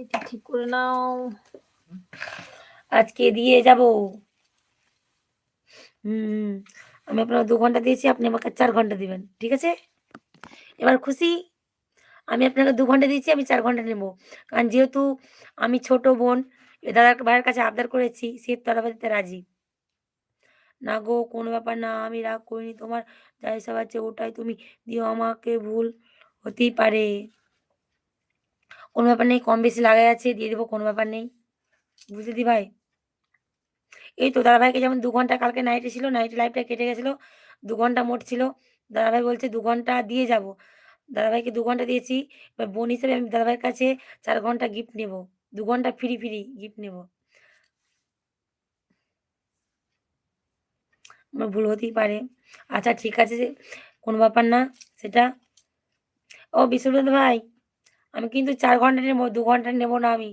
এটা ঠিক করে নাও। আজকে দিয়ে যাব। আমি আপনাকে 2 ঘন্টা দিয়েছি, আপনি আমাকে 4 ঘন্টা দিবেন। ঠিক আছে? এবার খুশি? আমি আপনাকে 2 ঘন্টা দিয়েছি, আমি 4 ঘন্টা নেব। কারণ যেহেতু আমি ছোট বোন, দাদার ভাইয়ের কাছে আবদার করেছি, সে তরফা দিতে রাজি। না গো, কোনো ব্যাপার না, আমি রাগ করিনি। তোমার যা হিসাব আছে ওটাই তুমি দিও আমাকে, ভুল হতেই পারে। কোনো ব্যাপার নেই, কম বেশি লাগাই আছে, দিয়ে দেবো, কোনো ব্যাপার নেই। বুঝলি দি ভাই? এই তো দাদাভাইকে যেমন 2 ঘন্টা কালকে নাইটে ছিল, নাইটে লাইভটা কেটে গেছিল, 2 ঘন্টা মোট ছিল। দাদাভাই বলছে 2 ঘন্টা দিয়ে যাব। দাদাভাইকে 2 ঘন্টা দিয়েছি। এবার বোন হিসেবে আমি দাদাভাইয়ের কাছে 4 ঘন্টা গিফট নেব। 2 ঘন্টা ফ্রি গিফট নেব। আমার ভুল হতেই পারে। আচ্ছা ঠিক আছে, কোনো ব্যাপার না সেটা। ও বিশ্বব্রত ভাই, আমি কিন্তু 4 ঘন্টা নেব, 2 ঘন্টা নেব না আমি।